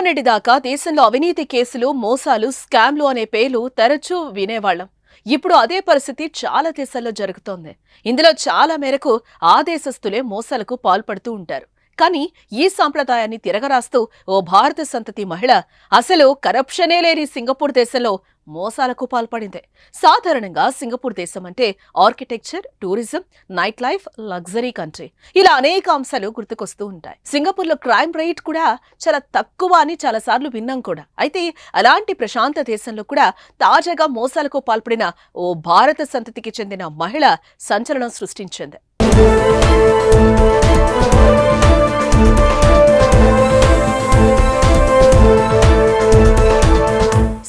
మొన్నటి దాకా దేశంలో అవినీతి కేసులు, మోసాలు, స్కామ్లు అనే పేర్లు తరచూ వినేవాళ్లం. ఇప్పుడు అదే పరిస్థితి చాలా దేశాల్లో జరుగుతోంది. ఇందులో చాలా మేరకు ఆ దేశస్తులే మోసాలకు పాల్పడుతూ ఉంటారు. కానీ ఈ సాంప్రదాయాన్ని తిరగరాస్తూ ఓ భారత సంతతి మహిళ అసలు కరప్షనే లేని సింగపూర్ దేశంలో మోసాలకు పాల్పడింది. సాధారణంగా సింగపూర్ దేశం అంటే architecture, tourism, night life, luxury country, ఇలా అనేక అంశాలు గుర్తుకొస్తూ ఉంటాయి. సింగపూర్లో క్రైమ్ రేట్ కూడా చాలా తక్కువ అని చాలాసార్లు విన్నాం కూడా. అయితే అలాంటి ప్రశాంత దేశంలో కూడా తాజాగా మోసాలకు పాల్పడిన ఓ భారత సంతతికి చెందిన మహిళ సంచలనం సృష్టించింది.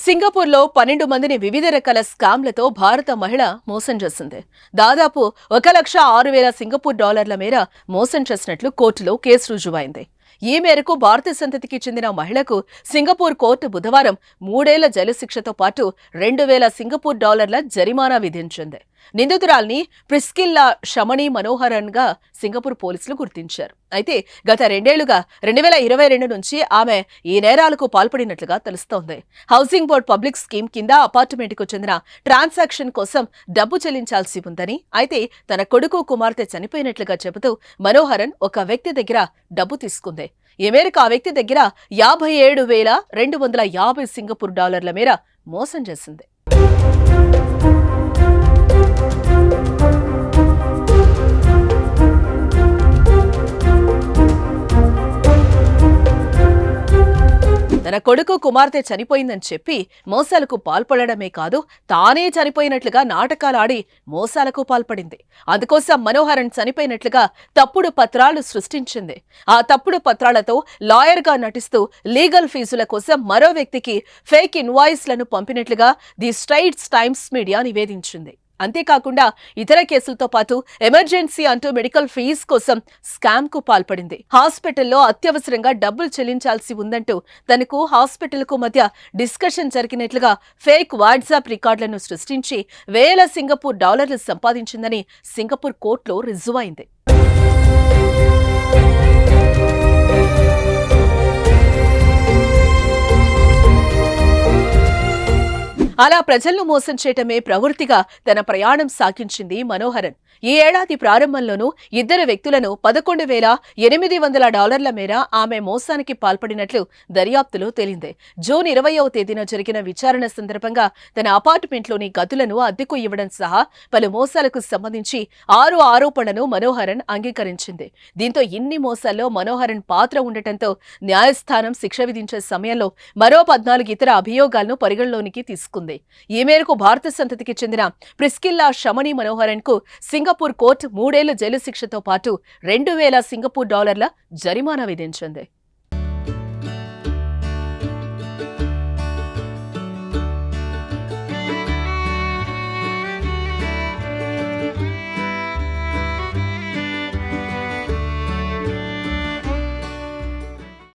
సింగపూర్లో 12 మందిని వివిధ రకాల స్కామ్లతో భారత మహిళ మోసం చేసింది. దాదాపు 1,06,000 సింగపూర్ డాలర్ల మేర మోసం చేసినట్లు కోర్టులో కేసు రుజువైంది. ఈ మేరకు భారత సంతతికి చెందిన మహిళకు సింగపూర్ కోర్టు బుధవారం 3 ఏళ్ల జైలు శిక్షతో పాటు 2,000 సింగపూర్ డాలర్ల జరిమానా విధించింది. నిందితురాల్ని ప్రిస్కిల్లా షమణి మనోహరన్ గా సింగపూర్ పోలీసులు గుర్తించారు. అయితే గత 2 ఏళ్లుగా 2022 నుంచి ఆమె ఈ నేరాలకు పాల్పడినట్లుగా తెలుస్తోంది. హౌసింగ్ బోర్డ్ పబ్లిక్ స్కీమ్ కింద అపార్ట్మెంట్కు చెందిన ట్రాన్సాక్షన్ కోసం డబ్బు చెల్లించాల్సి ఉందని, అయితే తన కొడుకు, కుమార్తె చనిపోయినట్లుగా చెబుతూ మనోహరన్ ఒక వ్యక్తి దగ్గర డబ్బు తీసుకుంది. ఈ మేరకు ఆ వ్యక్తి దగ్గర 57,250 సింగపూర్ డాలర్ల మేర మోసం చేసింది. తన కొడుకు, కుమార్తె చనిపోయిందని చెప్పి మోసాలకు పాల్పడమే కాదు, తానే చనిపోయినట్లుగా నాటకాలాడి మోసాలకు పాల్పడింది. అందుకోసం మనోహరన్ చనిపోయినట్లుగా తప్పుడు పత్రాలు సృష్టించింది. ఆ తప్పుడు పత్రాలతో లాయర్గా నటిస్తూ లీగల్ ఫీజుల కోసం మరో వ్యక్తికి ఫేక్ ఇన్వాయిస్లను పంపినట్లుగా ది స్ట్రైట్స్ టైమ్స్ మీడియా నివేదించింది. అంతేకాకుండా ఇతర కేసులతో పాటు ఎమర్జెన్సీ అంటూ మెడికల్ ఫీజు కోసం స్కామ్ కు పాల్పడింది. హాస్పిటల్లో అత్యవసరంగా డబ్బులు చెల్లించాల్సి ఉందంటూ తనకు హాస్పిటల్కు మధ్య డిస్కషన్ జరిగినట్లుగా ఫేక్ వాట్సాప్ రికార్డులను సృష్టించి వేల సింగపూర్ డాలర్లు సంపాదించిందని సింగపూర్ కోర్టులో రుజువైంది. అలా ప్రజలను మోసం చేయటమే ప్రవృత్తిగా తన ప్రయాణం సాగించింది మనోహరన్. ఈ ఏడాది ప్రారంభంలోనూ ఇద్దరు వ్యక్తులను 11,800 డాలర్ల మేర ఆమె మోసానికి పాల్పడినట్లు దర్యాప్తులో తేలింది. జూన్ 20వ తేదీన జరిగిన విచారణ సందర్భంగా తన అపార్ట్మెంట్లోని గదులను అద్దెకు ఇవ్వడం సహా పలు మోసాలకు సంబంధించి 6 ఆరోపణలను మనోహరన్ అంగీకరించింది. దీంతో ఇన్ని మోసాల్లో మనోహరన్ పాత్ర ఉండటంతో న్యాయస్థానం శిక్ష విధించే సమయంలో మరో 14 ఇతర అభియోగాలను పరిగణలోనికి తీసుకుంది. ఈ మేరకు భారత సంతతికి చెందిన ప్రిస్కిల్లా షమణి మనోహరన్ కు సింగపూర్ కోర్టు 3 ఏళ్ల జైలు శిక్షతో పాటు 2,000 సింగపూర్ డాలర్ల జరిమానా విధించింది.